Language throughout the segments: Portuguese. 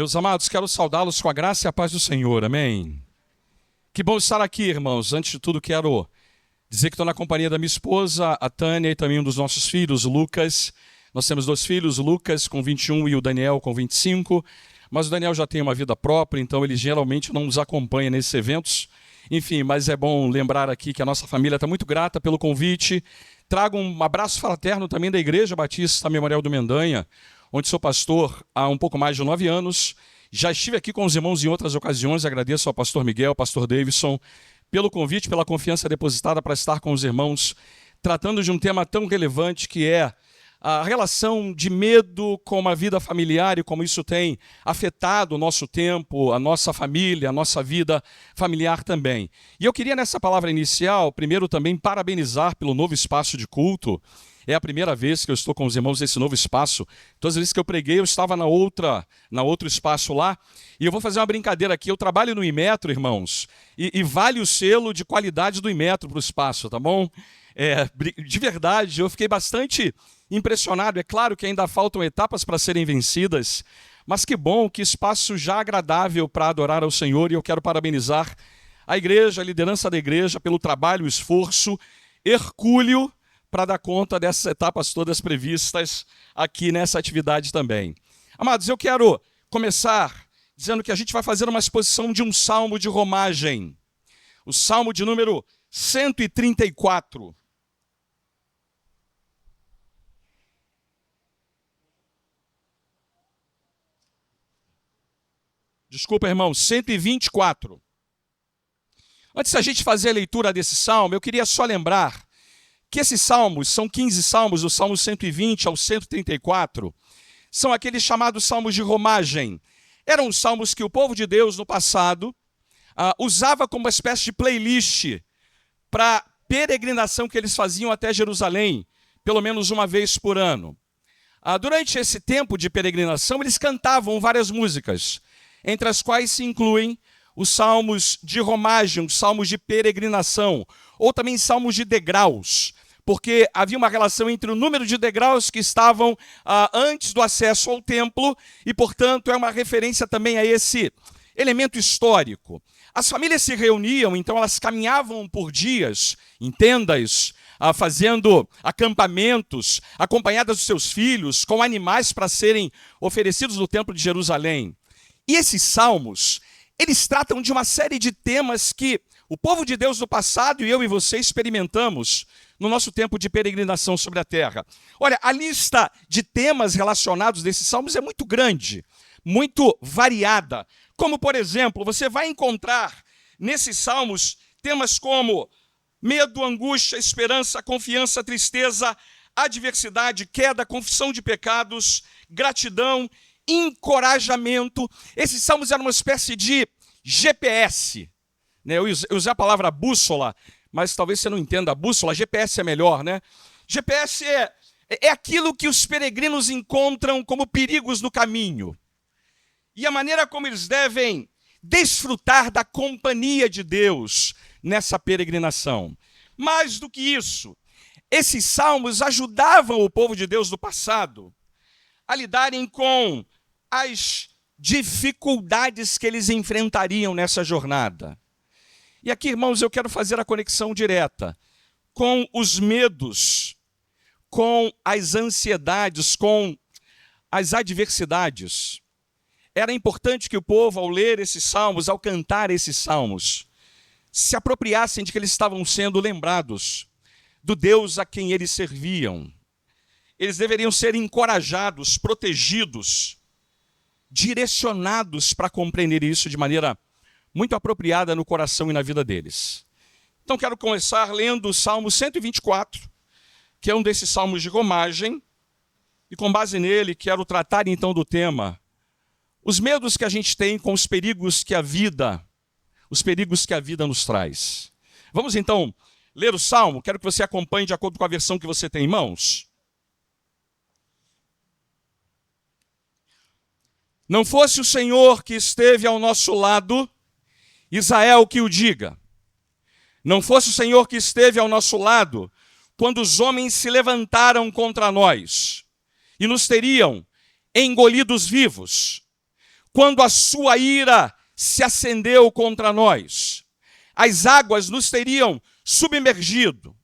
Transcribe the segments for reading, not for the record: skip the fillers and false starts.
Meus amados, quero saudá-los com a graça e a paz do Senhor, amém? Que bom estar aqui, irmãos. Antes de tudo, quero dizer que estou na companhia da minha esposa, a Tânia, e também um dos nossos filhos, o Lucas. Nós temos 2 filhos, o Lucas com 21 e o Daniel com 25. Mas o Daniel já tem uma vida própria, então ele geralmente não nos acompanha nesses eventos. Enfim, mas é bom lembrar aqui que a nossa família está muito grata pelo convite. Trago um abraço fraterno também da Igreja Batista Memorial do Mendanha, onde sou pastor há um pouco mais de 9 anos. Já estive aqui com os irmãos em outras ocasiões. Agradeço ao pastor Miguel, ao pastor Davidson, pelo convite, pela confiança depositada para estar com os irmãos, tratando de um tema tão relevante que é a relação de medo com a vida familiar e como isso tem afetado o nosso tempo, a nossa família, a nossa vida familiar também. E eu queria, nessa palavra inicial, primeiro também parabenizar pelo novo espaço de culto. É a primeira vez que eu estou com os irmãos nesse novo espaço. Todas as vezes que eu preguei, eu estava na outro espaço lá. E eu vou fazer uma brincadeira aqui. Eu trabalho no Imetro, irmãos, e vale o selo de qualidade do Imetro para o espaço, tá bom? De verdade, eu fiquei bastante impressionado. É claro que ainda faltam etapas para serem vencidas, mas que bom, que espaço já agradável para adorar ao Senhor. E eu quero parabenizar a igreja, a liderança da igreja, pelo trabalho, o esforço hercúleo para dar conta dessas etapas todas previstas aqui nessa atividade também. Amados, eu quero começar dizendo que a gente vai fazer uma exposição de um salmo de romagem. O salmo de número 134. Desculpa, irmão, 124. Antes da gente fazer a leitura desse salmo, eu queria só lembrar que esses salmos, são 15 salmos, do salmo 120 ao 134, são aqueles chamados salmos de romagem. Eram salmos que o povo de Deus, no passado, usava como uma espécie de playlist para peregrinação que eles faziam até Jerusalém, pelo menos uma vez por ano. Durante esse tempo de peregrinação, eles cantavam várias músicas, entre as quais se incluem os salmos de romagem, os salmos de peregrinação, ou também salmos de degraus, porque havia uma relação entre o número de degraus que estavam antes do acesso ao templo, e, portanto, é uma referência também a esse elemento histórico. As famílias se reuniam, então elas caminhavam por dias em tendas, fazendo acampamentos, acompanhadas dos seus filhos, com animais para serem oferecidos no templo de Jerusalém. E esses salmos, eles tratam de uma série de temas que o povo de Deus do passado e eu e você experimentamos no nosso tempo de peregrinação sobre a terra. Olha, a lista de temas relacionados desses salmos é muito grande, muito variada. Como, por exemplo, você vai encontrar nesses salmos temas como medo, angústia, esperança, confiança, tristeza, adversidade, queda, confissão de pecados, gratidão, encorajamento. Esses salmos eram uma espécie de GPS. Eu usei a palavra bússola, mas talvez você não entenda a bússola. GPS é melhor, né? GPS é aquilo que os peregrinos encontram como perigos no caminho. E a maneira como eles devem desfrutar da companhia de Deus nessa peregrinação. Mais do que isso, esses salmos ajudavam o povo de Deus do passado a lidarem com as dificuldades que eles enfrentariam nessa jornada. E aqui, irmãos, eu quero fazer a conexão direta com os medos, com as ansiedades, com as adversidades. Era importante que o povo, ao ler esses salmos, ao cantar esses salmos, se apropriassem de que eles estavam sendo lembrados do Deus a quem eles serviam. Eles deveriam ser encorajados, protegidos, direcionados para compreender isso de maneira muito apropriada no coração e na vida deles. Então quero começar lendo o Salmo 124, que é um desses salmos de romagem, e com base nele quero tratar então do tema os medos que a gente tem com os perigos que a vida nos traz. Vamos então ler o Salmo. Quero que você acompanhe de acordo com a versão que você tem em mãos. Não fosse o Senhor que esteve ao nosso lado, Israel que o diga. Não fosse o Senhor que esteve ao nosso lado, quando os homens se levantaram contra nós e nos teriam engolidos vivos. quando a sua ira se acendeu contra nós. As águas nos teriam submergido,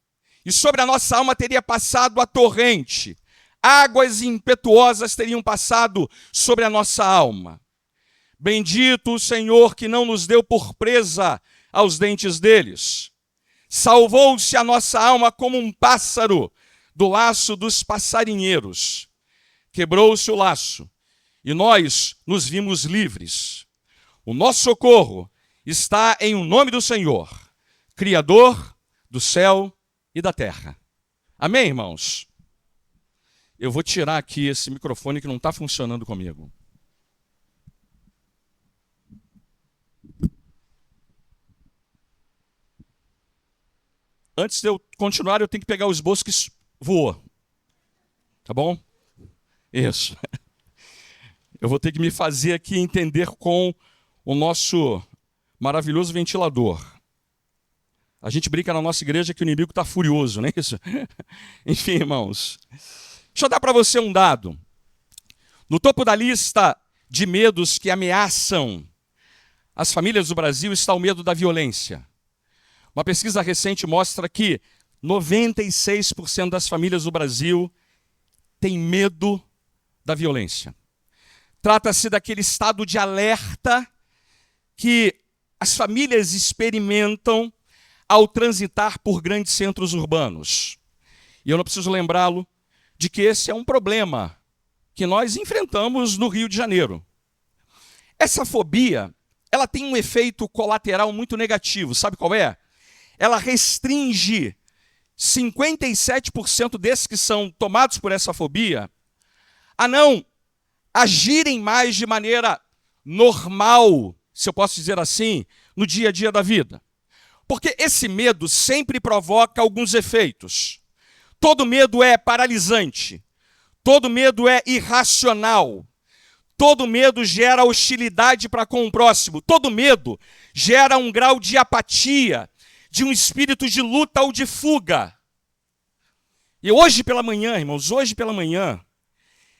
e sobre a nossa alma teria passado a torrente. Águas impetuosas teriam passado sobre a nossa alma. Bendito o Senhor que não nos deu por presa aos dentes deles. Salvou-se a nossa alma como um pássaro do laço dos passarinheiros. Quebrou-se o laço e nós nos vimos livres. O nosso socorro está em o nome do Senhor, Criador do céu e da terra. Amém, irmãos? Eu vou tirar aqui esse microfone que não está funcionando comigo. Antes de eu continuar, eu tenho que pegar o esboço que voa. Tá bom? Isso. Eu vou ter que me fazer aqui entender com o nosso maravilhoso ventilador. A gente brinca na nossa igreja que o inimigo está furioso, não é isso? Enfim, irmãos. Deixa eu dar para você um dado. No topo da lista de medos que ameaçam as famílias do Brasil está o medo da violência. Uma pesquisa recente mostra que 96% das famílias do Brasil têm medo da violência. Trata-se daquele estado de alerta que as famílias experimentam ao transitar por grandes centros urbanos. E eu não preciso lembrá-lo de que esse é um problema que nós enfrentamos no Rio de Janeiro. Essa fobia, ela tem um efeito colateral muito negativo. Sabe qual é? Ela restringe 57% desses que são tomados por essa fobia a não agirem mais de maneira normal, se eu posso dizer assim, no dia a dia da vida. Porque esse medo sempre provoca alguns efeitos. Todo medo é paralisante. Todo medo é irracional. Todo medo gera hostilidade para com o próximo. Todo medo gera um grau de apatia, de um espírito de luta ou de fuga. E hoje pela manhã, irmãos,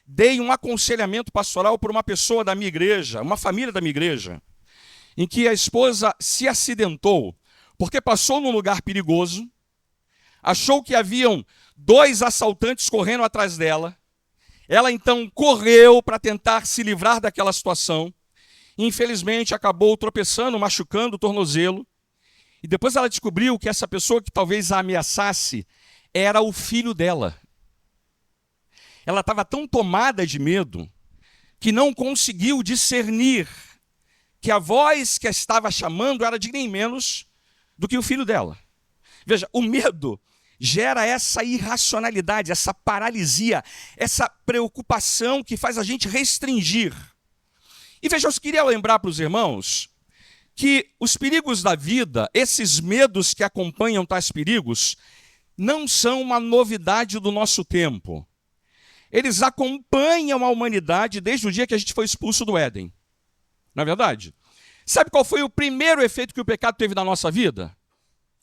dei um aconselhamento pastoral por uma pessoa da minha igreja, uma família da minha igreja, em que a esposa se acidentou porque passou num lugar perigoso, achou que haviam 2 assaltantes correndo atrás dela. Ela então correu para tentar se livrar daquela situação. Infelizmente acabou tropeçando, machucando o tornozelo. E depois ela descobriu que essa pessoa que talvez a ameaçasse era o filho dela. Ela estava tão tomada de medo que não conseguiu discernir que a voz que a estava chamando era de nem menos do que o filho dela. Veja, o medo gera essa irracionalidade, essa paralisia, essa preocupação que faz a gente restringir. E veja, eu queria lembrar para os irmãos que os perigos da vida, esses medos que acompanham tais perigos, não são uma novidade do nosso tempo. Eles acompanham a humanidade desde o dia que a gente foi expulso do Éden. Não é verdade? Sabe qual foi o primeiro efeito que o pecado teve na nossa vida?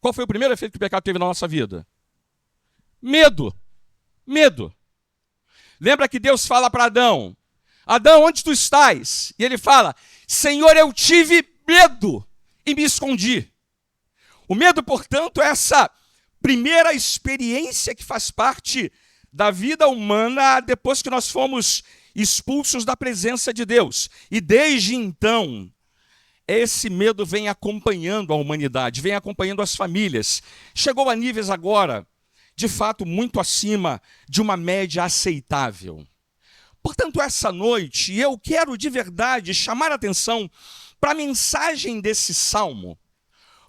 Qual foi o primeiro efeito que o pecado teve na nossa vida? Medo. Medo. Lembra que Deus fala para Adão: Adão, onde tu estás? E ele fala: Senhor, eu tive medo e me escondi. O medo, portanto, é essa primeira experiência que faz parte da vida humana depois que nós fomos expulsos da presença de Deus. E desde então, esse medo vem acompanhando a humanidade, vem acompanhando as famílias. Chegou a níveis agora, de fato, muito acima de uma média aceitável. Portanto, essa noite, eu quero de verdade chamar a atenção para a mensagem desse salmo,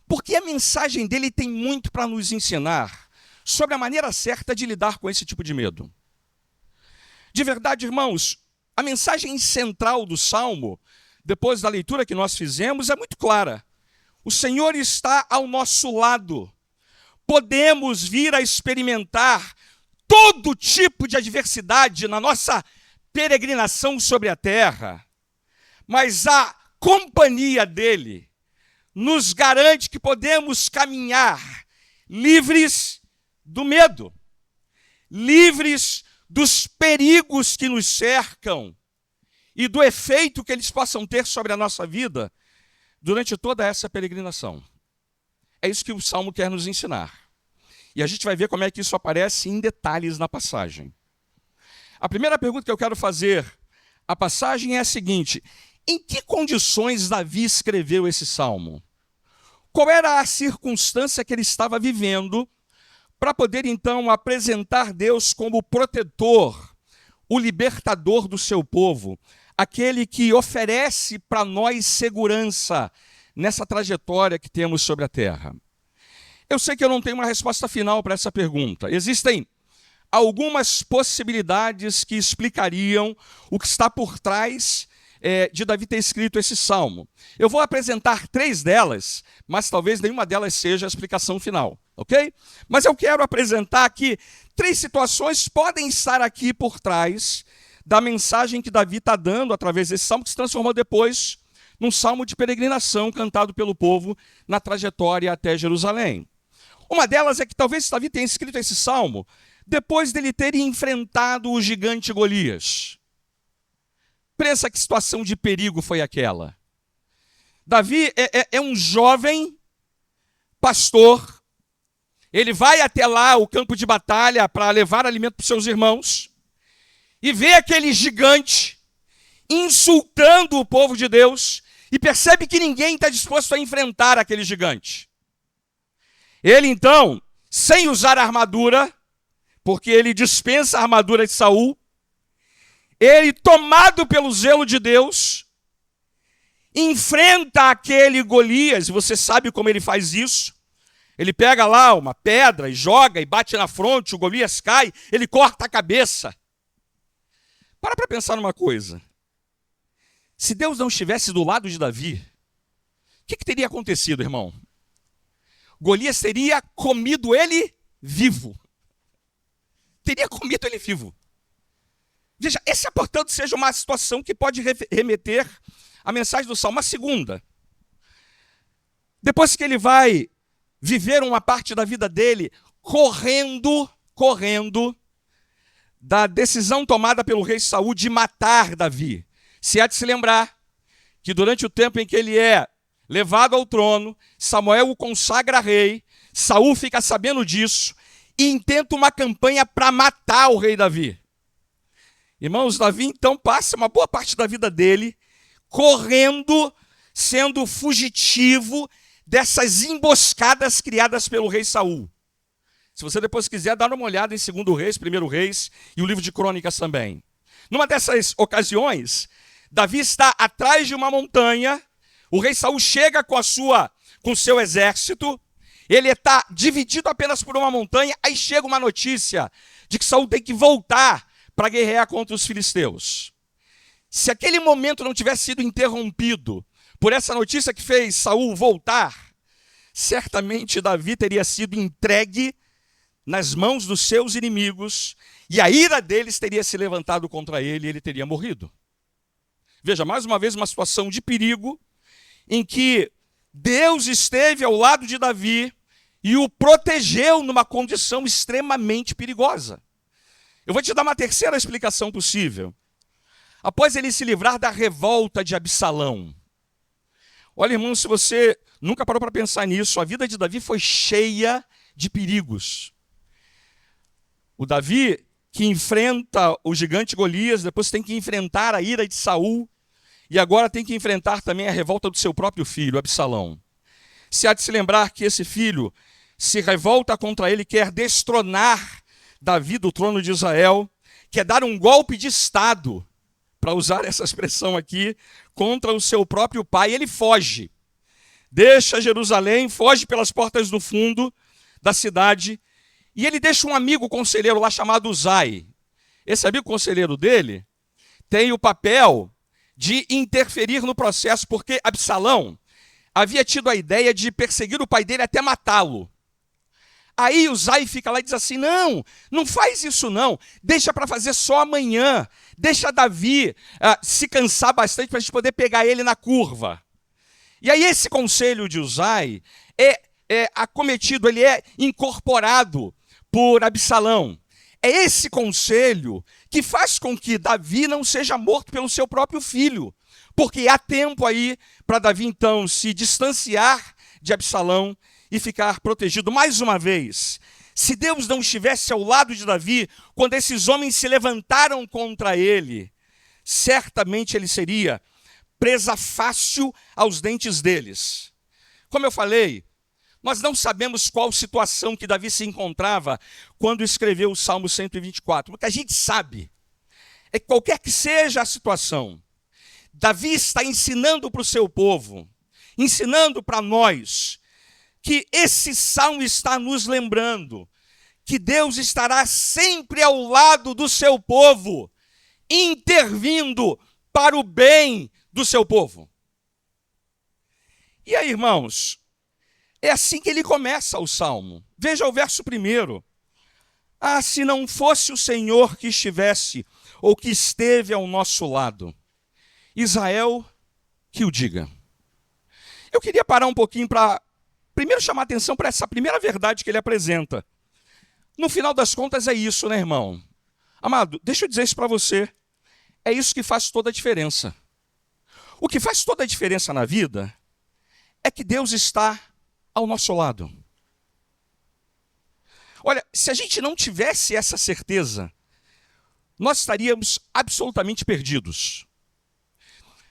porque a mensagem dele tem muito para nos ensinar sobre a maneira certa de lidar com esse tipo de medo. De verdade, irmãos, a mensagem central do salmo, depois da leitura que nós fizemos, é muito clara. O Senhor está ao nosso lado. Podemos vir a experimentar todo tipo de adversidade na nossa peregrinação sobre a terra, mas a companhia dele nos garante que podemos caminhar livres do medo, livres dos perigos que nos cercam e do efeito que eles possam ter sobre a nossa vida durante toda essa peregrinação. É isso que o Salmo quer nos ensinar. E a gente vai ver como é que isso aparece em detalhes na passagem. A primeira pergunta que eu quero fazer à passagem é a seguinte: em que condições Davi escreveu esse salmo? Qual era a circunstância que ele estava vivendo para poder, então, apresentar Deus como o protetor, o libertador do seu povo, aquele que oferece para nós segurança nessa trajetória que temos sobre a terra? Eu sei que eu não tenho uma resposta final para essa pergunta. Existem algumas possibilidades que explicariam o que está por trás de Davi ter escrito esse salmo. Eu vou apresentar 3 delas, mas talvez nenhuma delas seja a explicação final, ok? Mas eu quero apresentar aqui 3 situações que podem estar aqui por trás da mensagem que Davi está dando através desse salmo, que se transformou depois num salmo de peregrinação cantado pelo povo na trajetória até Jerusalém. Uma delas é que talvez Davi tenha escrito esse salmo depois dele ter enfrentado o gigante Golias. Pensa que situação de perigo foi aquela. Davi é um jovem pastor. Ele vai até lá, o campo de batalha, para levar alimento para os seus irmãos, e vê aquele gigante insultando o povo de Deus, e percebe que ninguém está disposto a enfrentar aquele gigante. Ele então, sem usar armadura, porque ele dispensa a armadura de Saul, ele, tomado pelo zelo de Deus, enfrenta aquele Golias, e você sabe como ele faz isso. Ele pega lá uma pedra e joga e bate na fronte, o Golias cai, ele corta a cabeça. Para pensar numa coisa. Se Deus não estivesse do lado de Davi, o que teria acontecido, irmão? Golias teria comido ele vivo. Teria comido ele vivo. Veja, essa, portanto, seja uma situação que pode remeter à mensagem do Salmo. Uma segunda. Depois que ele vai viver uma parte da vida dele correndo da decisão tomada pelo rei Saul de matar Davi. Se há de se lembrar que durante o tempo em que ele é levado ao trono, Samuel o consagra rei, Saul fica sabendo disso e intenta uma campanha para matar o rei Davi. Irmãos, Davi então passa uma boa parte da vida dele correndo, sendo fugitivo dessas emboscadas criadas pelo rei Saul. Se você depois quiser dar uma olhada em 2 Reis, 1 Reis e o livro de Crônicas também. Numa dessas ocasiões, Davi está atrás de uma montanha. O rei Saul chega com o seu exército, ele está dividido apenas por uma montanha, aí chega uma notícia de que Saul tem que voltar para guerrear contra os filisteus. Se aquele momento não tivesse sido interrompido por essa notícia que fez Saul voltar, certamente Davi teria sido entregue nas mãos dos seus inimigos, e a ira deles teria se levantado contra ele e ele teria morrido. Veja, mais uma vez uma situação de perigo, em que Deus esteve ao lado de Davi e o protegeu numa condição extremamente perigosa. Eu vou te dar uma terceira explicação possível. Após ele se livrar da revolta de Absalão. Olha, irmão, se você nunca parou para pensar nisso, a vida de Davi foi cheia de perigos. O Davi, que enfrenta o gigante Golias, depois tem que enfrentar a ira de Saul, e agora tem que enfrentar também a revolta do seu próprio filho, Absalão. Se há de se lembrar que esse filho se revolta contra ele, quer destronar Davi do trono de Israel, quer dar um golpe de Estado, para usar essa expressão aqui, contra o seu próprio pai. Ele foge, deixa Jerusalém, foge pelas portas do fundo da cidade, e ele deixa um amigo conselheiro lá chamado Uzai. Esse amigo conselheiro dele tem o papel de interferir no processo, porque Absalão havia tido a ideia de perseguir o pai dele até matá-lo. Aí Uzai fica lá e diz assim, não faz isso não, deixa para fazer só amanhã, deixa Davi se cansar bastante para a gente poder pegar ele na curva. E aí esse conselho de Uzai é acometido, ele é incorporado por Absalão. É esse conselho que faz com que Davi não seja morto pelo seu próprio filho, porque há tempo aí para Davi então se distanciar de Absalão e ficar protegido. Mais uma vez, se Deus não estivesse ao lado de Davi, quando esses homens se levantaram contra ele, certamente ele seria presa fácil aos dentes deles. Como eu falei, nós não sabemos qual situação que Davi se encontrava quando escreveu o Salmo 124. O que a gente sabe é que qualquer que seja a situação, Davi está ensinando para o seu povo, ensinando para nós, que esse salmo está nos lembrando que Deus estará sempre ao lado do seu povo, intervindo para o bem do seu povo. E aí, irmãos, é assim que ele começa o salmo. Veja o verso 1. Ah, se não fosse o Senhor que estivesse ou que esteve ao nosso lado, Israel que o diga. Eu queria parar um pouquinho para primeiro chamar atenção para essa primeira verdade que ele apresenta. No final das contas é isso, né, irmão? Amado, deixa eu dizer isso para você. É isso que faz toda a diferença. O que faz toda a diferença na vida é que Deus está ao nosso lado. Olha, se a gente não tivesse essa certeza, nós estaríamos absolutamente perdidos.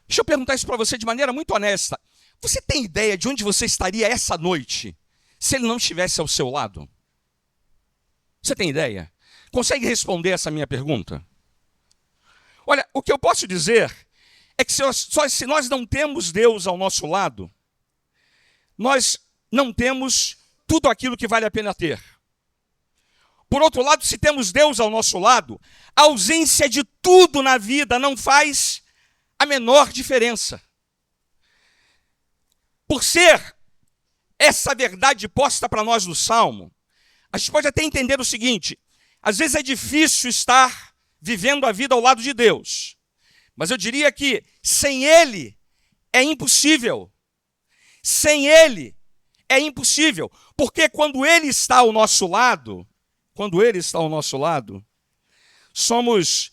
Deixa eu perguntar isso para você de maneira muito honesta. Você tem ideia de onde você estaria essa noite se ele não estivesse ao seu lado? Você tem ideia? Consegue responder essa minha pergunta? Olha, o que eu posso dizer é que se nós não temos Deus ao nosso lado, nós não temos tudo aquilo que vale a pena ter. Por outro lado, se temos Deus ao nosso lado, a ausência de tudo na vida não faz a menor diferença. Por ser essa verdade posta para nós no Salmo, a gente pode até entender o seguinte: às vezes é difícil estar vivendo a vida ao lado de Deus, mas eu diria que sem Ele é impossível. Sem Ele é impossível, porque quando Ele está ao nosso lado, somos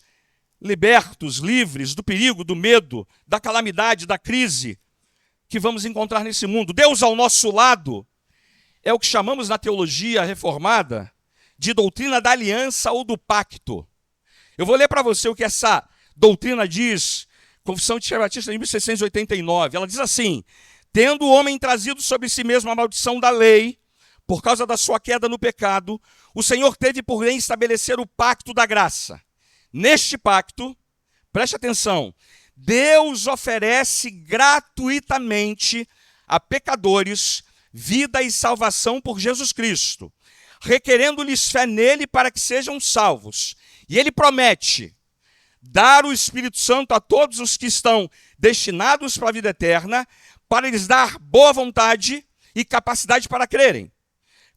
libertos, livres do perigo, do medo, da calamidade, da crise que vamos encontrar nesse mundo. Deus ao nosso lado é o que chamamos na teologia reformada de doutrina da aliança ou do pacto. Eu vou ler para você o que essa doutrina diz, Confissão de Fé Batista de 1689. Ela diz assim: tendo o homem trazido sobre si mesmo a maldição da lei, por causa da sua queda no pecado, o Senhor teve por bem estabelecer o pacto da graça. Neste pacto, preste atenção, Deus oferece gratuitamente a pecadores vida e salvação por Jesus Cristo, requerendo-lhes fé nele para que sejam salvos. E ele promete dar o Espírito Santo a todos os que estão destinados para a vida eterna, para lhes dar boa vontade e capacidade para crerem.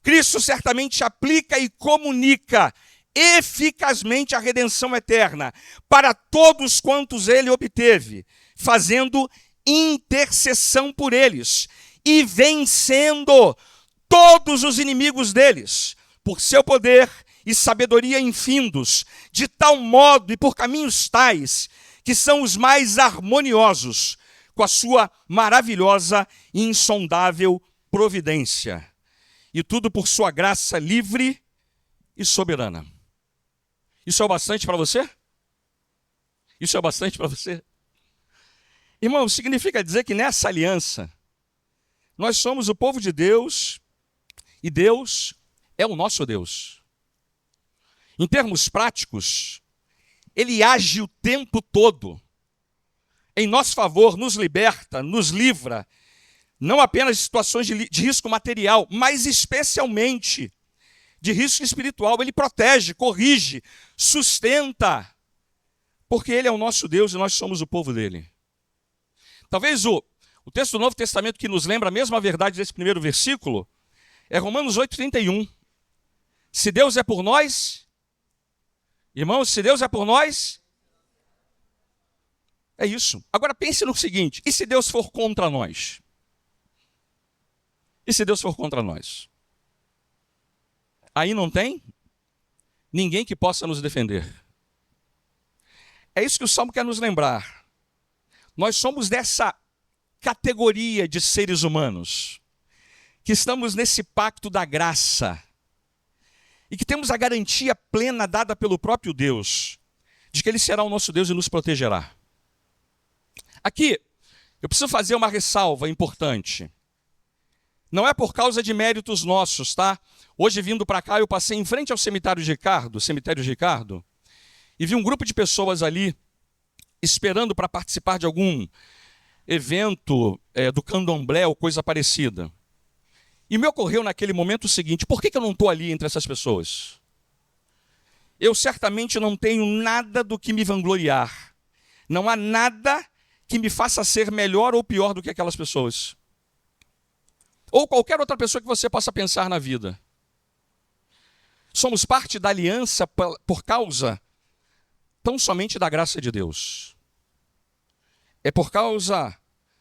Cristo certamente aplica e comunica eficazmente a redenção eterna para todos quantos ele obteve, fazendo intercessão por eles e vencendo todos os inimigos deles, por seu poder e sabedoria infindos, de tal modo e por caminhos tais, que são os mais harmoniosos, com a sua maravilhosa e insondável providência. E tudo por sua graça livre e soberana. Isso é o bastante para você? Isso é o bastante para você? Irmão, significa dizer que nessa aliança, nós somos o povo de Deus e Deus é o nosso Deus. Em termos práticos, Ele age o tempo todo em nosso favor, nos liberta, nos livra, não apenas de situações de risco material, mas especialmente de risco espiritual. Ele protege, corrige, sustenta, porque Ele é o nosso Deus e nós somos o povo dEle. Talvez o texto do Novo Testamento que nos lembra a mesma verdade desse primeiro versículo é Romanos 8,31. Se Deus é por nós, irmãos, se Deus é por nós, é isso. Agora pense no seguinte: e se Deus for contra nós? E se Deus for contra nós? Aí não tem ninguém que possa nos defender. É isso que o Salmo quer nos lembrar. Nós somos dessa categoria de seres humanos, que estamos nesse pacto da graça, e que temos a garantia plena dada pelo próprio Deus, de que Ele será o nosso Deus e nos protegerá. Aqui, eu preciso fazer uma ressalva importante. Não é por causa de méritos nossos, tá? Hoje, vindo para cá, eu passei em frente ao cemitério de Ricardo, e vi um grupo de pessoas ali, esperando para participar de algum evento do candomblé ou coisa parecida. E me ocorreu naquele momento o seguinte: por que eu não estou ali entre essas pessoas? Eu certamente não tenho nada do que me vangloriar. Não há nada que me faça ser melhor ou pior do que aquelas pessoas. Ou qualquer outra pessoa que você possa pensar na vida. Somos parte da aliança por causa tão somente da graça de Deus. É por causa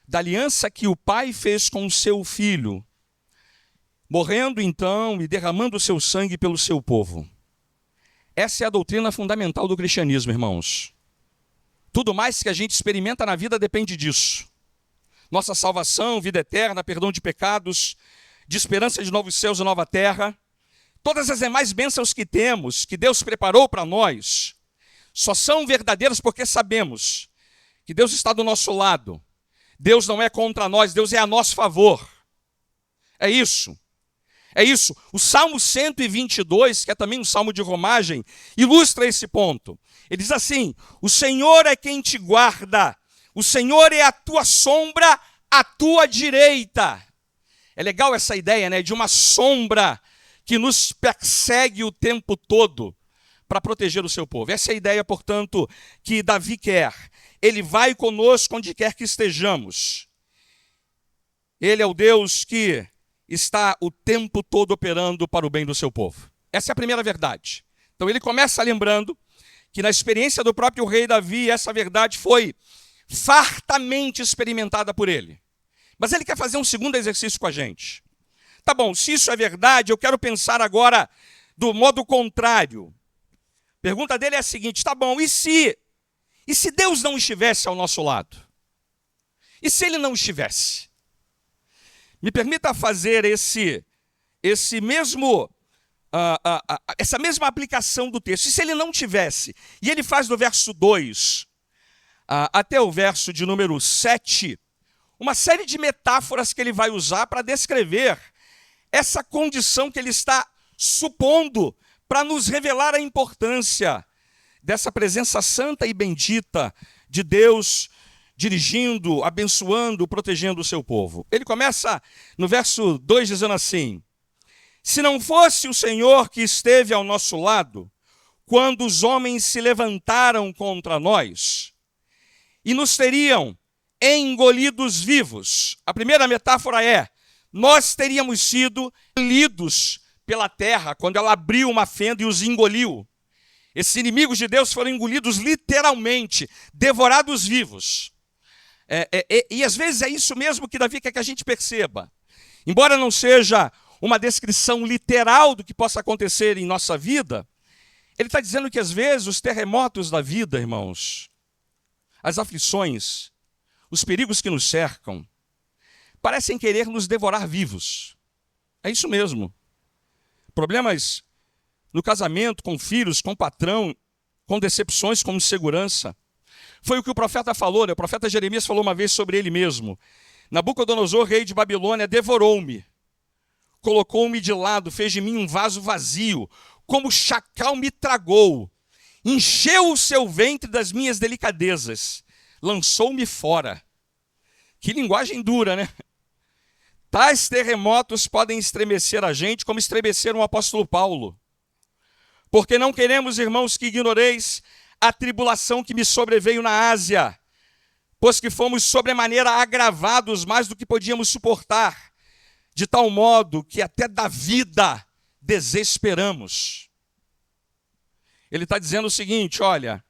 da aliança que o Pai fez com o seu Filho, morrendo então e derramando o seu sangue pelo seu povo. Essa é a doutrina fundamental do cristianismo, irmãos. Tudo mais que a gente experimenta na vida depende disso. Nossa salvação, vida eterna, perdão de pecados, de esperança de novos céus e nova terra, todas as demais bênçãos que temos, que Deus preparou para nós, só são verdadeiras porque sabemos que Deus está do nosso lado. Deus não é contra nós, Deus é a nosso favor. É isso. É isso. O Salmo 122, que é também um salmo de romagem, ilustra esse ponto. Ele diz assim: o Senhor é quem te guarda, o Senhor é a tua sombra à tua direita. É legal essa ideia, né, de uma sombra que nos persegue o tempo todo para proteger o seu povo. Essa é a ideia, portanto, que Davi quer. Ele vai conosco onde quer que estejamos. Ele é o Deus que está o tempo todo operando para o bem do seu povo. Essa é a primeira verdade. Então ele começa lembrando que na experiência do próprio rei Davi, essa verdade foi fartamente experimentada por ele. Mas ele quer fazer um segundo exercício com a gente. Tá bom, se isso é verdade, eu quero pensar agora do modo contrário. A pergunta dele é a seguinte: tá bom, e se Deus não estivesse ao nosso lado? E se ele não estivesse? Me permita fazer essa mesma aplicação do texto. E se ele não tivesse? E ele faz do verso 2 até o verso de número 7, uma série de metáforas que ele vai usar para descrever essa condição que ele está supondo para nos revelar a importância dessa presença santa e bendita de Deus, dirigindo, abençoando, protegendo o seu povo. Ele começa no verso 2 dizendo assim: se não fosse o Senhor que esteve ao nosso lado, quando os homens se levantaram contra nós e nos teriam engolidos vivos. A primeira metáfora é: nós teríamos sido engolidos pela terra quando ela abriu uma fenda e os engoliu. Esses inimigos de Deus foram engolidos literalmente, devorados vivos. E às vezes é isso mesmo que Davi quer que a gente perceba. Embora não seja uma descrição literal do que possa acontecer em nossa vida, ele está dizendo que às vezes os terremotos da vida, irmãos, as aflições, os perigos que nos cercam, parecem querer nos devorar vivos. É isso mesmo. Problemas no casamento, com filhos, com patrão, com decepções, com insegurança. Foi o que o profeta falou, né? O profeta Jeremias falou uma vez sobre ele mesmo. Nabucodonosor, rei de Babilônia, devorou-me, colocou-me de lado, fez de mim um vaso vazio, como chacal me tragou, encheu o seu ventre das minhas delicadezas, lançou-me fora. Que linguagem dura, né? Tais terremotos podem estremecer a gente, como estremeceram o apóstolo Paulo. Porque não queremos, irmãos, que ignoreis a tribulação que me sobreveio na Ásia, pois que fomos sobremaneira agravados mais do que podíamos suportar, de tal modo que até da vida desesperamos. Ele está dizendo o seguinte: olha,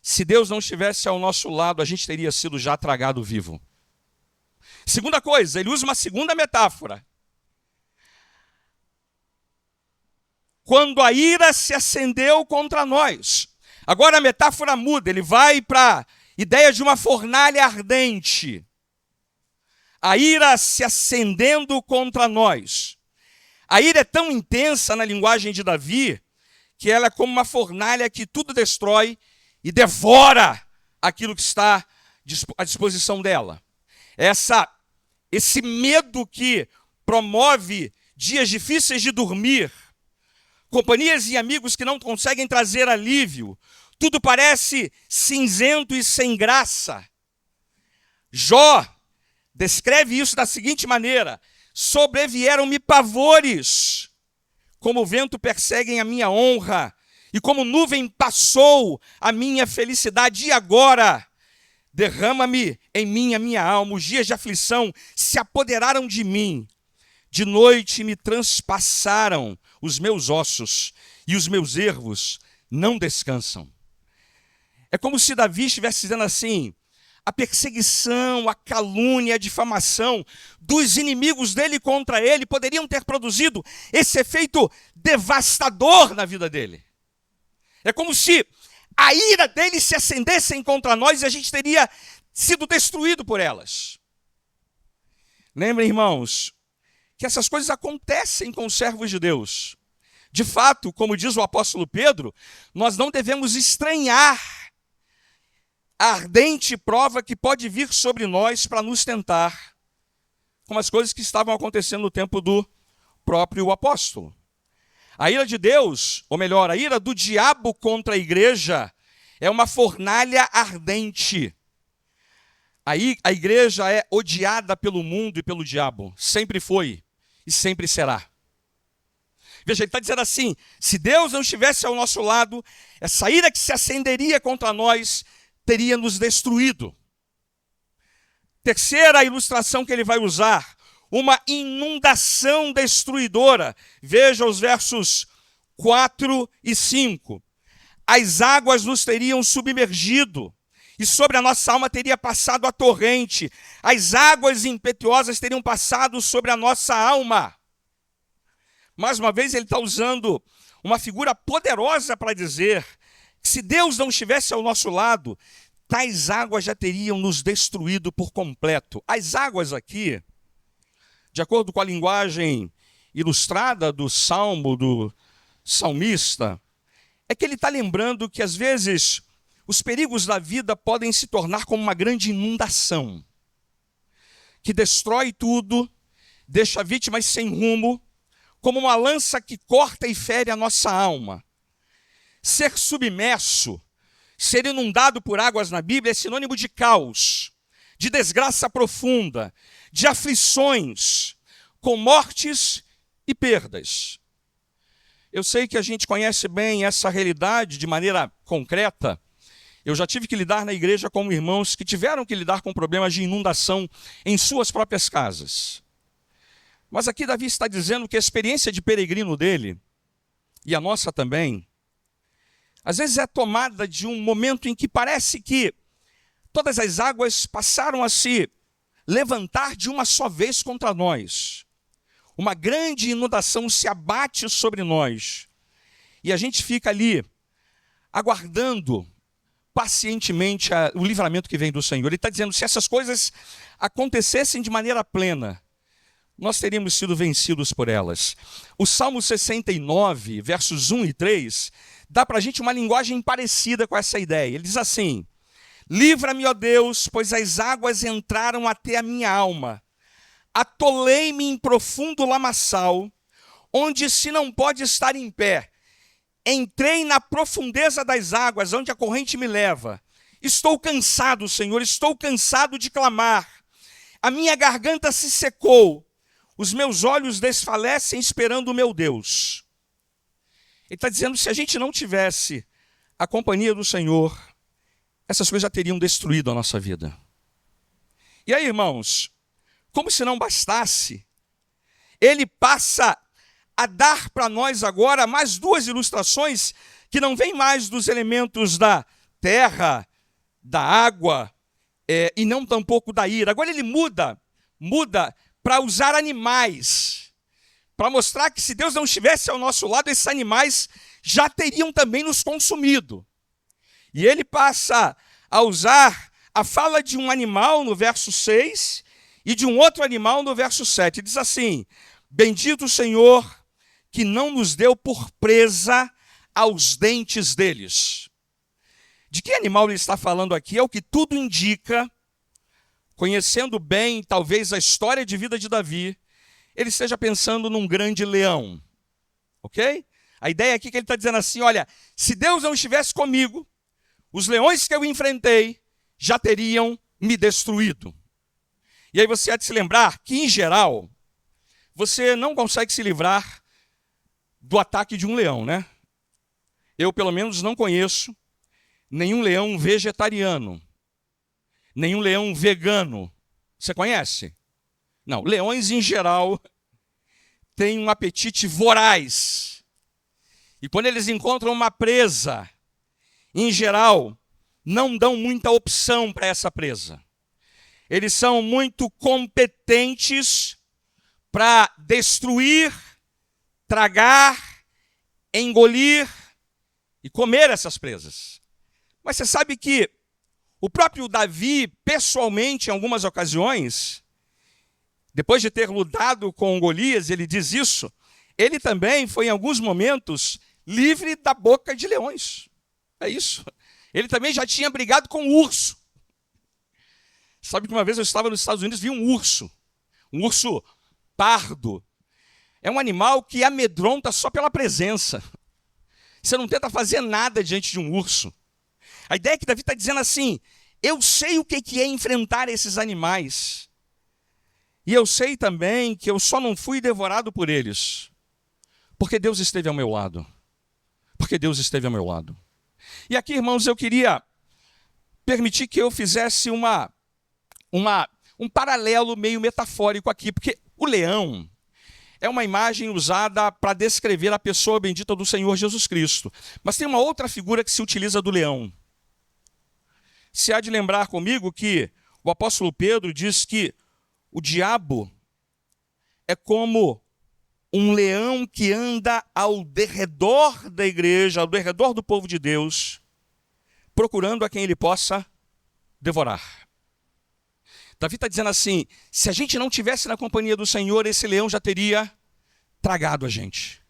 se Deus não estivesse ao nosso lado, a gente teria sido já tragado vivo. Segunda coisa, ele usa uma segunda metáfora. quando a ira se acendeu contra nós. Agora a metáfora muda, ele vai para a ideia de uma fornalha ardente. A ira se acendendo contra nós. A ira é tão intensa na linguagem de Davi, que ela é como uma fornalha que tudo destrói e devora aquilo que está à disposição dela. Esse medo que promove dias difíceis de dormir, companhias e amigos que não conseguem trazer alívio, tudo parece cinzento e sem graça. Jó descreve isso da seguinte maneira: sobrevieram-me pavores, como o vento perseguem a minha honra, e como nuvem passou a minha felicidade. E agora, derrama-me em mim a minha alma, os dias de aflição se apoderaram de mim. De noite me transpassaram os meus ossos, e os meus nervos não descansam. É como se Davi estivesse dizendo assim: a perseguição, a calúnia, a difamação dos inimigos dele contra ele poderiam ter produzido esse efeito devastador na vida dele. É como se a ira dele se acendesse contra nós e a gente teria sido destruído por elas. Lembrem, irmãos, que essas coisas acontecem com os servos de Deus. De fato, como diz o apóstolo Pedro, nós não devemos estranhar a ardente prova que pode vir sobre nós para nos tentar, como as coisas que estavam acontecendo no tempo do próprio apóstolo. A ira de Deus, ou melhor, a ira do diabo contra a igreja é uma fornalha ardente. Aí a igreja é odiada pelo mundo e pelo diabo, sempre foi e sempre será. Veja, ele está dizendo assim: se Deus não estivesse ao nosso lado, essa ira que se acenderia contra nós teria nos destruído. Terceira ilustração que ele vai usar: uma inundação destruidora. Veja os versos 4 e 5. As águas nos teriam submergido, e sobre a nossa alma teria passado a torrente. As águas impetuosas teriam passado sobre a nossa alma. Mais uma vez ele está usando uma figura poderosa para dizer que se Deus não estivesse ao nosso lado, tais águas já teriam nos destruído por completo. As águas aqui, de acordo com a linguagem ilustrada do salmo, do salmista, é que ele está lembrando que às vezes os perigos da vida podem se tornar como uma grande inundação, que destrói tudo, deixa vítimas sem rumo, como uma lança que corta e fere a nossa alma. Ser submerso, ser inundado por águas na Bíblia é sinônimo de caos, de desgraça profunda, de aflições, com mortes e perdas. Eu sei que a gente conhece bem essa realidade de maneira concreta. Eu já tive que lidar na igreja com irmãos que tiveram que lidar com problemas de inundação em suas próprias casas. Mas aqui Davi está dizendo que a experiência de peregrino dele, e a nossa também, às vezes é tomada de um momento em que parece que todas as águas passaram a se levantar de uma só vez contra nós. Uma grande inundação se abate sobre nós. E a gente fica ali aguardando pacientemente o livramento que vem do Senhor. Ele está dizendo, se essas coisas acontecessem de maneira plena, nós teríamos sido vencidos por elas. O Salmo 69, versos 1 e 3, dá para a gente uma linguagem parecida com essa ideia. Ele diz assim: livra-me, ó Deus, pois as águas entraram até a minha alma. Atolei-me em profundo lamaçal, onde se não pode estar em pé. Entrei na profundeza das águas, onde a corrente me leva. Estou cansado, Senhor, estou cansado de clamar. A minha garganta se secou. Os meus olhos desfalecem esperando o meu Deus. Ele está dizendo, se a gente não tivesse a companhia do Senhor, essas coisas já teriam destruído a nossa vida. E aí, irmãos, como se não bastasse, ele passa a dar para nós agora mais duas ilustrações que não vêm mais dos elementos da terra, da água, e não tampouco da ira. Agora ele muda para usar animais, para mostrar que se Deus não estivesse ao nosso lado, esses animais já teriam também nos consumido. E ele passa a usar a fala de um animal no verso 6 e de um outro animal no verso 7. Diz assim: bendito o Senhor que não nos deu por presa aos dentes deles. De que animal ele está falando aqui? É o que tudo indica, conhecendo bem talvez a história de vida de Davi, ele esteja pensando num grande leão, ok? A ideia aqui é que ele está dizendo assim, olha, se Deus não estivesse comigo, os leões que eu enfrentei já teriam me destruído. E aí você há de se lembrar que, em geral, você não consegue se livrar do ataque de um leão, né? Eu, pelo menos, não conheço nenhum leão vegetariano, nenhum leão vegano. Você conhece? Não, leões em geral têm um apetite voraz. E quando eles encontram uma presa, em geral, não dão muita opção para essa presa. Eles são muito competentes para destruir, tragar, engolir e comer essas presas. Mas você sabe que o próprio Davi, pessoalmente, em algumas ocasiões, depois de ter lutado com Golias, ele diz isso, ele também foi, em alguns momentos, livre da boca de leões. É isso. Ele também já tinha brigado com o urso. Sabe que uma vez eu estava nos Estados Unidos e vi um urso pardo. É um animal que amedronta só pela presença. Você não tenta fazer nada diante de um urso. A ideia é que Davi está dizendo assim, eu sei o que é enfrentar esses animais. E eu sei também que eu só não fui devorado por eles, porque Deus esteve ao meu lado. Porque Deus esteve ao meu lado. E aqui, irmãos, eu queria permitir que eu fizesse um paralelo meio metafórico aqui, porque o leão é uma imagem usada para descrever a pessoa bendita do Senhor Jesus Cristo. Mas tem uma outra figura que se utiliza do leão. Se há de lembrar comigo que o apóstolo Pedro diz que o diabo é como um leão que anda ao derredor da igreja, ao derredor do povo de Deus, procurando a quem ele possa devorar. Davi está dizendo assim, se a gente não tivesse na companhia do Senhor, esse leão já teria tragado a gente.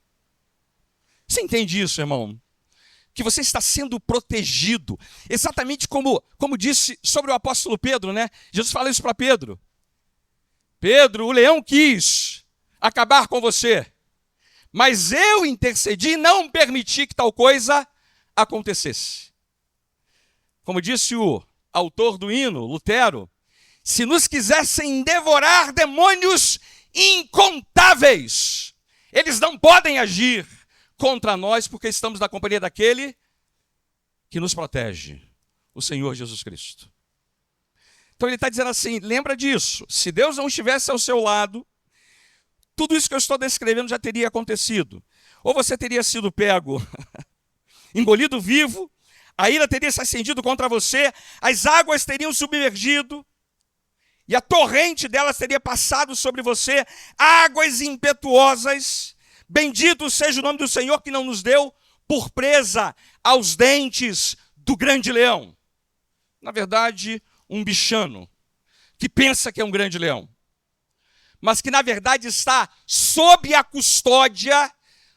Você entende isso, irmão? Que você está sendo protegido, exatamente como disse sobre o apóstolo Pedro, né? Jesus fala isso para Pedro. Pedro, o leão quis acabar com você, mas eu intercedi e não permiti que tal coisa acontecesse. Como disse o autor do hino, Lutero, se nos quisessem devorar demônios incontáveis, eles não podem agir contra nós, porque estamos na companhia daquele que nos protege, o Senhor Jesus Cristo. Então ele está dizendo assim, lembra disso, se Deus não estivesse ao seu lado, tudo isso que eu estou descrevendo já teria acontecido. Ou você teria sido pego, engolido vivo, a ira teria se acendido contra você, as águas teriam submergido, e a torrente delas teria passado sobre você, águas impetuosas. Bendito seja o nome do Senhor que não nos deu por presa aos dentes do grande leão. Na verdade, um bichano que pensa que é um grande leão, mas que na verdade está sob a custódia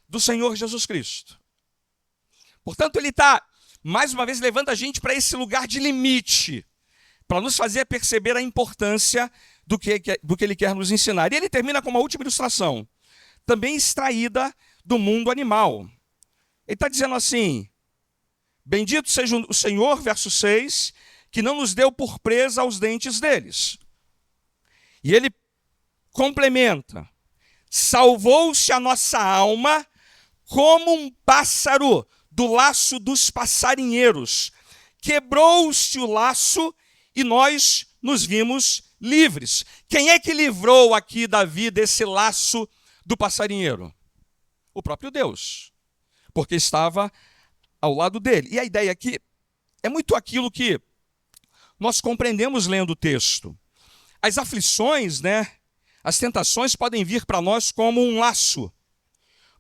do Senhor Jesus Cristo. Portanto, ele está, mais uma vez, levando a gente para esse lugar de limite, para nos fazer perceber a importância do que ele quer nos ensinar. E ele termina com uma última ilustração, também extraída do mundo animal. Ele está dizendo assim, bendito seja o Senhor, verso 6, que não nos deu por presa aos dentes deles. E ele complementa, salvou-se a nossa alma como um pássaro do laço dos passarinheiros. Quebrou-se o laço e nós nos vimos livres. Quem é que livrou aqui Davi desse laço do passarinheiro? O próprio Deus, porque estava ao lado dele. E a ideia aqui é muito aquilo que nós compreendemos lendo o texto. As aflições, né? As tentações podem vir para nós como um laço,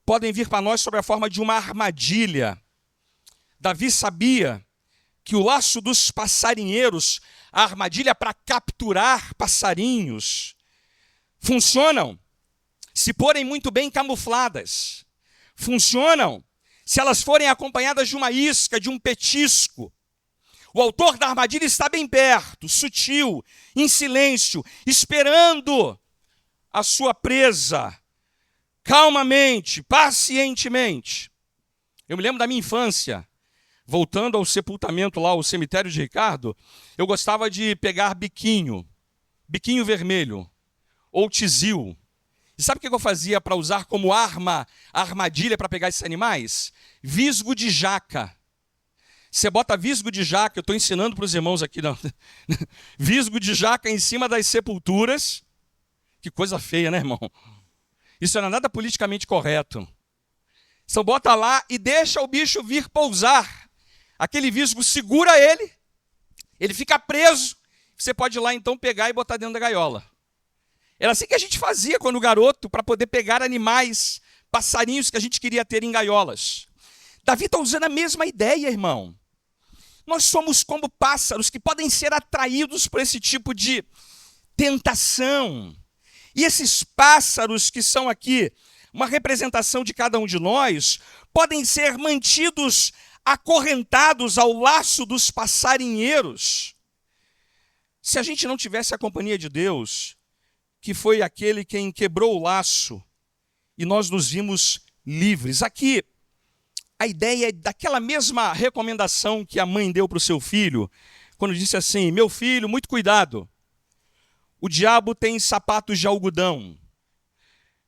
podem vir para nós sob a forma de uma armadilha. Davi sabia que o laço dos passarinheiros, a armadilha para capturar passarinhos, funcionam se forem muito bem camufladas. Funcionam se elas forem acompanhadas de uma isca, de um petisco. O autor da armadilha está bem perto, sutil, em silêncio, esperando a sua presa, calmamente, pacientemente. Eu me lembro da minha infância, voltando ao sepultamento lá, ao cemitério de Ricardo, eu gostava de pegar biquinho vermelho, ou tizil. E sabe o que eu fazia para usar como armadilha para pegar esses animais? Visgo de jaca. Você bota visgo de jaca, eu estou ensinando para os irmãos aqui, não. Visgo de jaca em cima das sepulturas. Que coisa feia, né, irmão? Isso não é nada politicamente correto. Então bota lá e deixa o bicho vir pousar. Aquele visgo segura ele fica preso. Você pode ir lá então pegar e botar dentro da gaiola. Era assim que a gente fazia quando garoto, para poder pegar animais, passarinhos que a gente queria ter em gaiolas. Davi está usando a mesma ideia, irmão. Nós somos como pássaros que podem ser atraídos por esse tipo de tentação. E esses pássaros que são aqui uma representação de cada um de nós, podem ser mantidos acorrentados ao laço dos passarinheiros. Se a gente não tivesse a companhia de Deus, que foi aquele quem quebrou o laço, e nós nos vimos livres. Aqui, a ideia é daquela mesma recomendação que a mãe deu para o seu filho, quando disse assim: meu filho, muito cuidado, o diabo tem sapatos de algodão.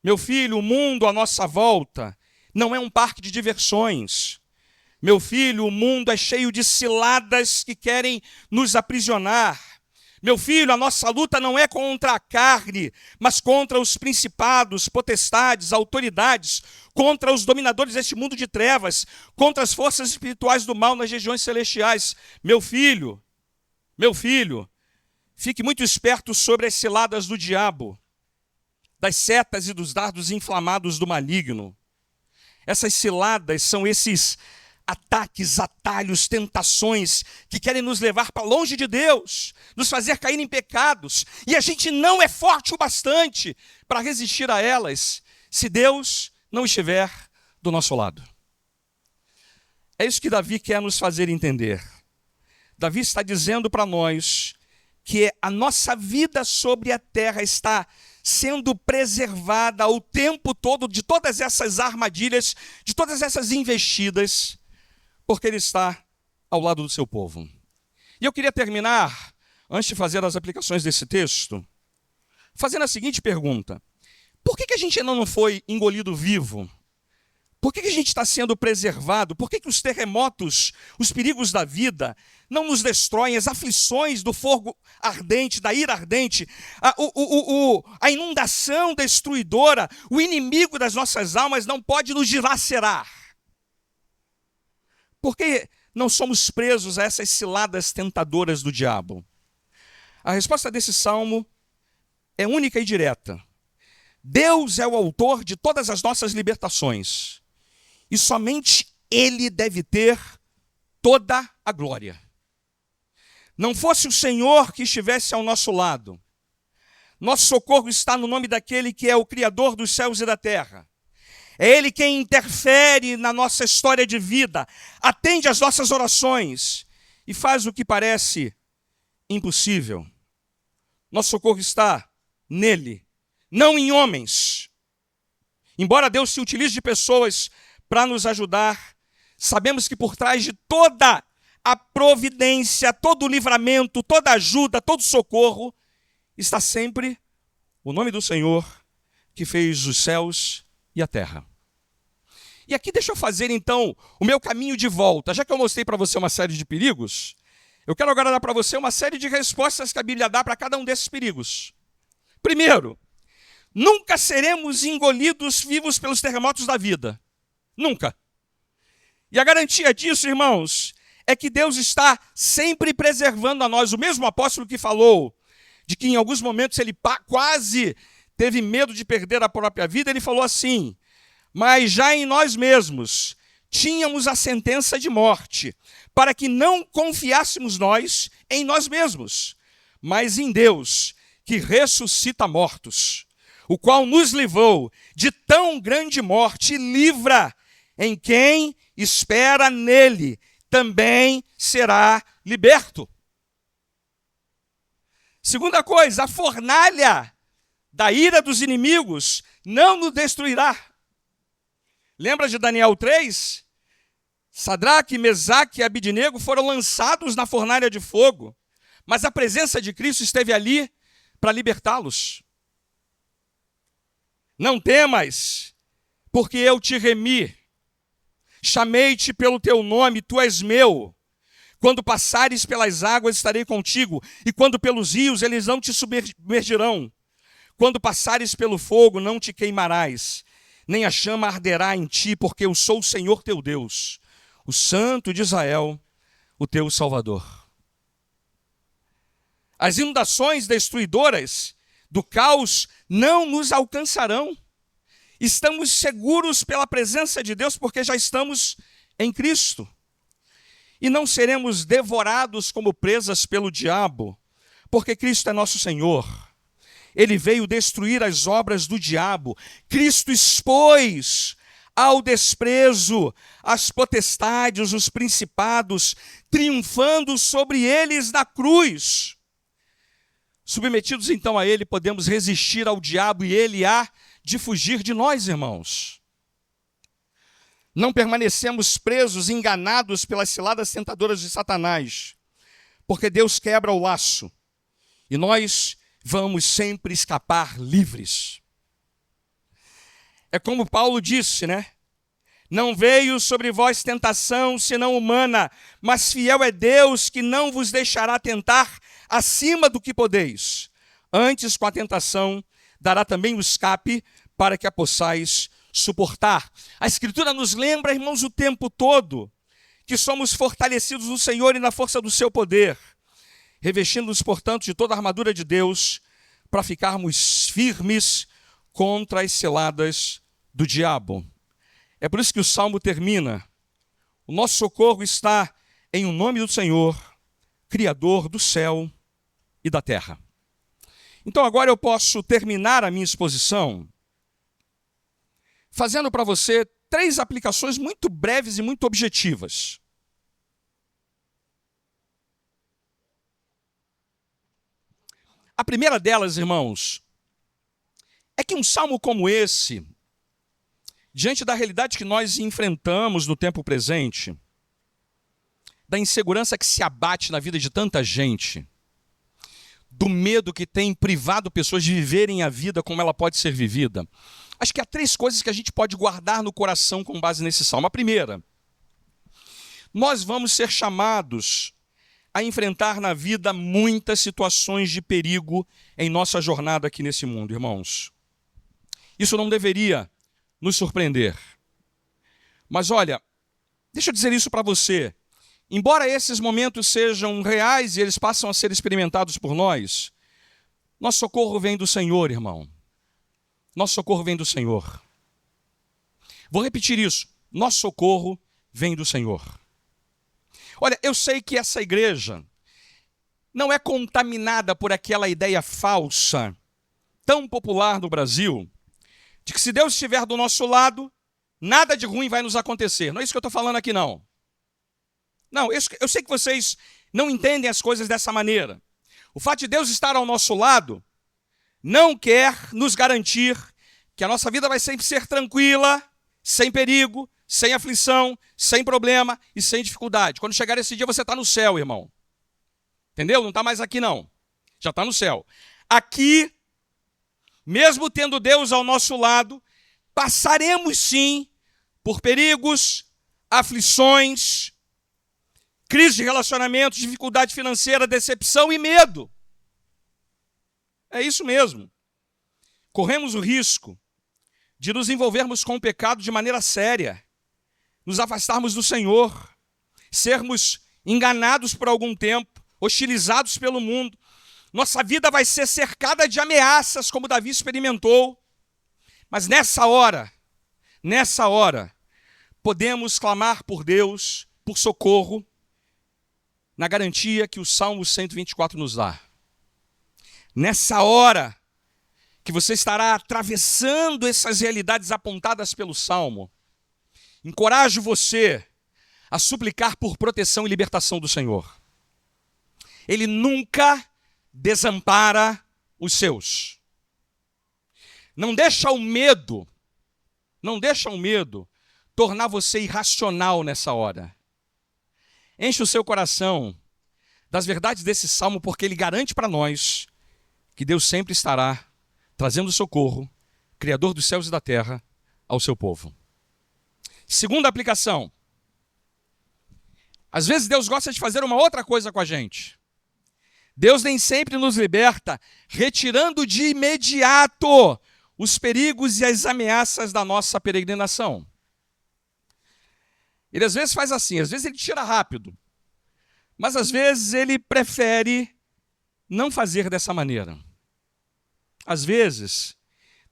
Meu filho, o mundo à nossa volta não é um parque de diversões. Meu filho, o mundo é cheio de ciladas que querem nos aprisionar. Meu filho, a nossa luta não é contra a carne, mas contra os principados, potestades, autoridades, contra os dominadores deste mundo de trevas, contra as forças espirituais do mal nas regiões celestiais. Meu filho, fique muito esperto sobre as ciladas do diabo, das setas e dos dardos inflamados do maligno. Essas ciladas são esses ataques, atalhos, tentações que querem nos levar para longe de Deus, nos fazer cair em pecados, e a gente não é forte o bastante para resistir a elas, se Deus não estiver do nosso lado. É isso que Davi quer nos fazer entender. Davi está dizendo para nós que a nossa vida sobre a terra está sendo preservada o tempo todo de todas essas armadilhas, de todas essas investidas, porque ele está ao lado do seu povo. E eu queria terminar, antes de fazer as aplicações desse texto, fazendo a seguinte pergunta: por que a gente ainda não foi engolido vivo? Por que a gente está sendo preservado? Por que os terremotos, os perigos da vida, não nos destroem? As aflições do fogo ardente, da ira ardente, a inundação destruidora, o inimigo das nossas almas não pode nos dilacerar? Por que não somos presos a essas ciladas tentadoras do diabo? A resposta desse salmo é única e direta. Deus é o autor de todas as nossas libertações. E somente Ele deve ter toda a glória. Não fosse o Senhor que estivesse ao nosso lado. Nosso socorro está no nome daquele que é o Criador dos céus e da terra. É Ele quem interfere na nossa história de vida, atende às nossas orações e faz o que parece impossível. Nosso socorro está nele, não em homens. Embora Deus se utilize de pessoas para nos ajudar, sabemos que por trás de toda a providência, todo o livramento, toda a ajuda, todo o socorro, está sempre o nome do Senhor que fez os céus e a terra. E aqui deixa eu fazer então o meu caminho de volta. Já que eu mostrei para você uma série de perigos, eu quero agora dar para você uma série de respostas que a Bíblia dá para cada um desses perigos. Primeiro, nunca seremos engolidos vivos pelos terremotos da vida. Nunca. E a garantia disso, irmãos, é que Deus está sempre preservando a nós. O mesmo apóstolo que falou de que em alguns momentos ele quase teve medo de perder a própria vida, ele falou assim: mas já em nós mesmos tínhamos a sentença de morte, para que não confiássemos nós em nós mesmos, mas em Deus, que ressuscita mortos, o qual nos livrou de tão grande morte e livra, em quem espera nele, também será liberto. Segunda coisa, a fornalha da ira dos inimigos não nos destruirá. Lembra de Daniel 3? Sadraque, Mesaque e Abidnego foram lançados na fornalha de fogo, mas a presença de Cristo esteve ali para libertá-los. Não temas, porque eu te remi. Chamei-te pelo teu nome, tu és meu. Quando passares pelas águas, estarei contigo, e quando pelos rios, eles não te submergirão. Quando passares pelo fogo, não te queimarás, nem a chama arderá em ti, porque eu sou o Senhor teu Deus, o Santo de Israel, o teu Salvador. As inundações destruidoras do caos não nos alcançarão. Estamos seguros pela presença de Deus, porque já estamos em Cristo. E não seremos devorados como presas pelo diabo, porque Cristo é nosso Senhor. Ele veio destruir as obras do diabo. Cristo expôs ao desprezo as potestades, os principados, triunfando sobre eles na cruz. Submetidos então a ele, podemos resistir ao diabo e ele há de fugir de nós, irmãos. Não permanecemos presos, enganados pelas ciladas tentadoras de Satanás, porque Deus quebra o laço e nós vamos sempre escapar livres. É como Paulo disse, né? Não veio sobre vós tentação senão humana, mas fiel é Deus que não vos deixará tentar acima do que podeis. Antes, com a tentação, dará também o escape para que a possais suportar. A Escritura nos lembra, irmãos, o tempo todo que somos fortalecidos no Senhor e na força do seu poder, revestindo-nos, portanto, de toda a armadura de Deus para ficarmos firmes contra as ciladas do diabo. É por isso que o Salmo termina: o nosso socorro está em o nome do Senhor, Criador do céu e da terra. Então agora eu posso terminar a minha exposição fazendo para você 3 aplicações muito breves e muito objetivas. A primeira delas, irmãos, é que um salmo como esse, diante da realidade que nós enfrentamos no tempo presente, da insegurança que se abate na vida de tanta gente, do medo que tem privado pessoas de viverem a vida como ela pode ser vivida, acho que há 3 coisas que a gente pode guardar no coração com base nesse salmo. A primeira, nós vamos ser chamados a enfrentar na vida muitas situações de perigo em nossa jornada aqui nesse mundo, irmãos. Isso não deveria nos surpreender. Mas olha, deixa eu dizer isso para você. Embora esses momentos sejam reais e eles passam a ser experimentados por nós, nosso socorro vem do Senhor, irmão. Nosso socorro vem do Senhor. Vou repetir isso. Nosso socorro vem do Senhor. Olha, eu sei que essa igreja não é contaminada por aquela ideia falsa, tão popular no Brasil, de que se Deus estiver do nosso lado, nada de ruim vai nos acontecer. Não é isso que eu estou falando aqui, não. Não, eu sei que vocês não entendem as coisas dessa maneira. O fato de Deus estar ao nosso lado não quer nos garantir que a nossa vida vai sempre ser tranquila, sem perigo, sem aflição, sem problema e sem dificuldade. Quando chegar esse dia, você está no céu, irmão. Entendeu? Não está mais aqui, não. Já está no céu. Aqui, mesmo tendo Deus ao nosso lado, passaremos sim por perigos, aflições, crise de relacionamento, dificuldade financeira, decepção e medo. É isso mesmo. Corremos o risco de nos envolvermos com o pecado de maneira séria, nos afastarmos do Senhor, sermos enganados por algum tempo, hostilizados pelo mundo, Nossa vida vai ser cercada de ameaças, como Davi experimentou. Mas nessa hora, podemos clamar por Deus, por socorro, na garantia que o Salmo 124 nos dá. Nessa hora que você estará atravessando essas realidades apontadas pelo Salmo, encorajo você a suplicar por proteção e libertação do Senhor. Ele nunca desampara os seus. Não deixa o medo tornar você irracional nessa hora. Enche o seu coração das verdades desse salmo, porque ele garante para nós que Deus sempre estará trazendo socorro, Criador dos céus e da terra, ao seu povo. Segunda aplicação. Às vezes Deus gosta de fazer uma outra coisa com a gente. Deus nem sempre nos liberta, retirando de imediato os perigos e as ameaças da nossa peregrinação. Ele às vezes faz assim, às vezes ele tira rápido, mas às vezes ele prefere não fazer dessa maneira. Às vezes,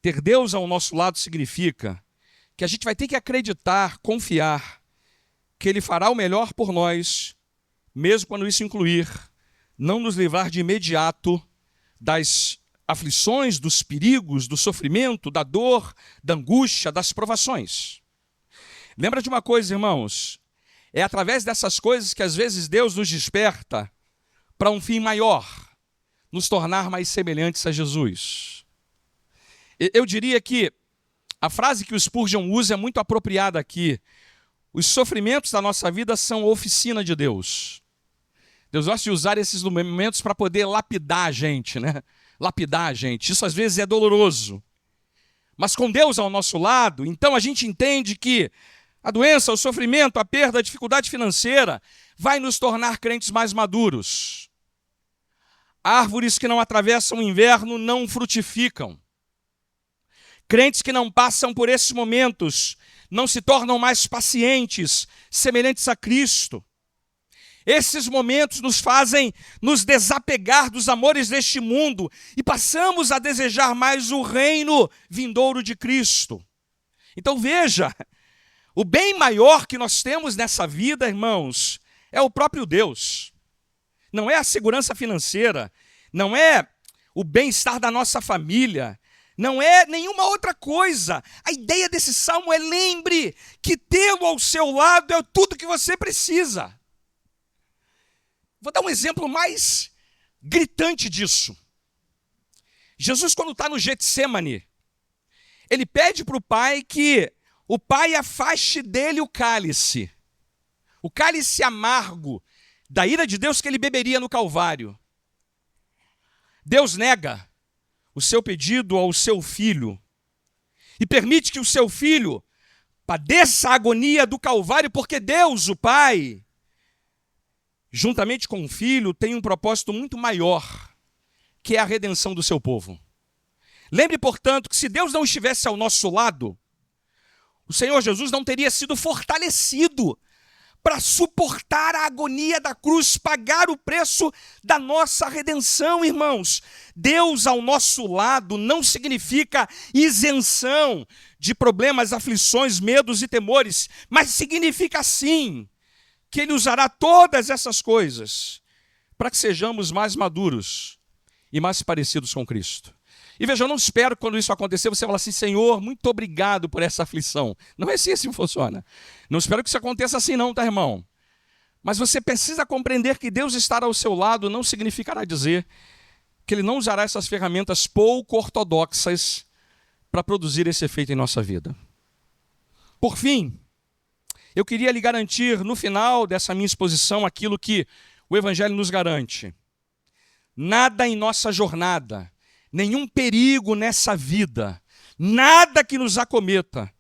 ter Deus ao nosso lado significa que a gente vai ter que acreditar, confiar, que Ele fará o melhor por nós, mesmo quando isso incluir não nos livrar de imediato das aflições, dos perigos, do sofrimento, da dor, da angústia, das provações. Lembra de uma coisa, irmãos? É através dessas coisas que às vezes Deus nos desperta para um fim maior, nos tornar mais semelhantes a Jesus. Eu diria que a frase que o Spurgeon usa é muito apropriada aqui. Os sofrimentos da nossa vida são oficina de Deus. Deus gosta de usar esses momentos para poder lapidar a gente, né? Lapidar a gente. Isso às vezes é doloroso. Mas com Deus ao nosso lado, então a gente entende que a doença, o sofrimento, a perda, a dificuldade financeira vai nos tornar crentes mais maduros. Árvores que não atravessam o inverno não frutificam. Crentes que não passam por esses momentos não se tornam mais pacientes, semelhantes a Cristo. Esses momentos nos fazem nos desapegar dos amores deste mundo e passamos a desejar mais o reino vindouro de Cristo. Então veja, o bem maior que nós temos nessa vida, irmãos, é o próprio Deus. Não é a segurança financeira, não é o bem-estar da nossa família, não é nenhuma outra coisa. A ideia desse salmo é: lembre que tê-lo ao seu lado é tudo que você precisa. Vou dar um exemplo mais gritante disso. Jesus, quando está no Getsêmani, ele pede para o Pai que o Pai afaste dele o cálice amargo da ira de Deus que ele beberia no Calvário. Deus nega o seu pedido ao seu filho e permite que o seu filho padeça a agonia do Calvário, porque Deus, o Pai, juntamente com o Filho, tem um propósito muito maior, que é a redenção do seu povo. Lembre, portanto, que se Deus não estivesse ao nosso lado, o Senhor Jesus não teria sido fortalecido para suportar a agonia da cruz, pagar o preço da nossa redenção, irmãos. Deus ao nosso lado não significa isenção de problemas, aflições, medos e temores, mas significa sim que Ele usará todas essas coisas para que sejamos mais maduros e mais parecidos com Cristo. E veja, eu não espero que quando isso acontecer, você fale assim: Senhor, muito obrigado por essa aflição. Não é assim que funciona. Não espero que isso aconteça assim não, tá, irmão? Mas você precisa compreender que Deus estar ao seu lado não significará dizer que Ele não usará essas ferramentas pouco ortodoxas para produzir esse efeito em nossa vida. Por fim, eu queria lhe garantir, no final dessa minha exposição, aquilo que o Evangelho nos garante. Nada em nossa jornada, nenhum perigo nessa vida, nada que nos acometa,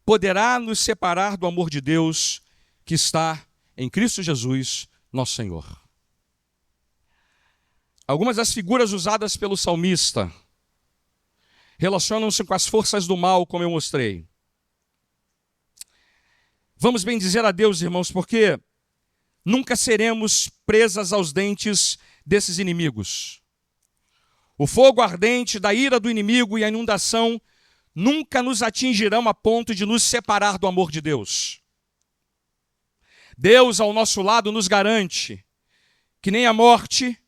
poderá nos separar do amor de Deus que está em Cristo Jesus, nosso Senhor. Algumas das figuras usadas pelo salmista relacionam-se com as forças do mal, como eu mostrei. Vamos bem dizer a Deus, irmãos, porque nunca seremos presas aos dentes desses inimigos. O fogo ardente da ira do inimigo e a inundação nunca nos atingirão a ponto de nos separar do amor de Deus. Deus ao nosso lado nos garante que nem a morte,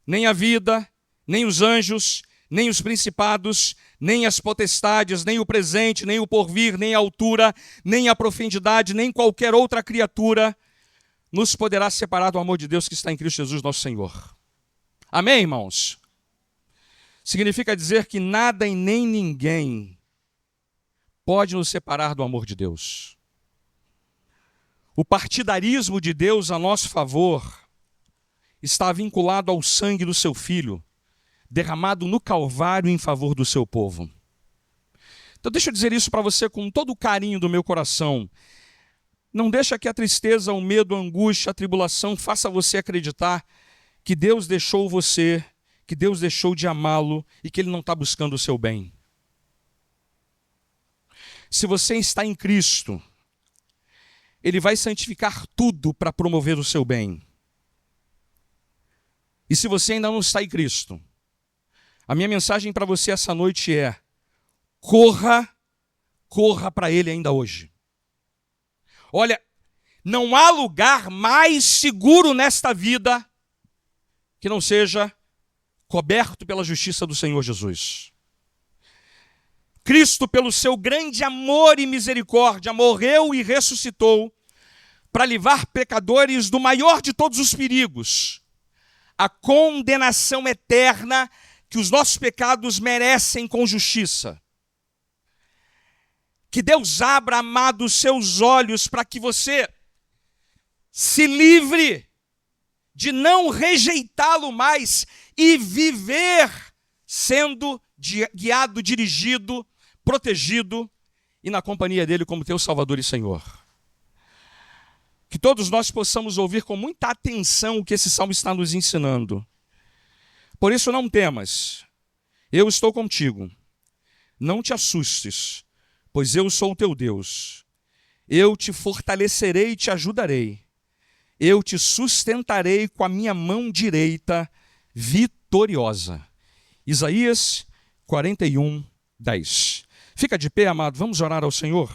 nem a vida, nem os anjos, nem os principados, nem as potestades, nem o presente, nem o porvir, nem a altura, nem a profundidade, nem qualquer outra criatura nos poderá separar do amor de Deus que está em Cristo Jesus nosso Senhor. Amém, irmãos? Significa dizer que nada e nem ninguém pode nos separar do amor de Deus. O partidarismo de Deus a nosso favor está vinculado ao sangue do seu Filho, derramado no Calvário em favor do seu povo. Então deixa eu dizer isso para você com todo o carinho do meu coração. Não deixa que a tristeza, o medo, a angústia, a tribulação faça você acreditar que Deus deixou você, que Deus deixou de amá-lo e que Ele não está buscando o seu bem. Se você está em Cristo, Ele vai santificar tudo para promover o seu bem. E se você ainda não está em Cristo, a minha mensagem para você essa noite é: corra para Ele ainda hoje. Olha, não há lugar mais seguro nesta vida que não seja coberto pela justiça do Senhor Jesus. Cristo, pelo seu grande amor e misericórdia, morreu e ressuscitou para livrar pecadores do maior de todos os perigos, a condenação eterna que os nossos pecados merecem com justiça. Que Deus abra, amado, os seus olhos para que você se livre de não rejeitá-lo mais e viver sendo guiado, dirigido, protegido e na companhia dele como teu Salvador e Senhor. Que todos nós possamos ouvir com muita atenção o que esse salmo está nos ensinando. Por isso não temas, eu estou contigo. Não te assustes, pois eu sou o teu Deus. Eu te fortalecerei e te ajudarei. Eu te sustentarei com a minha mão direita vitoriosa. Isaías 41, 10. Fica de pé, amado, vamos orar ao Senhor.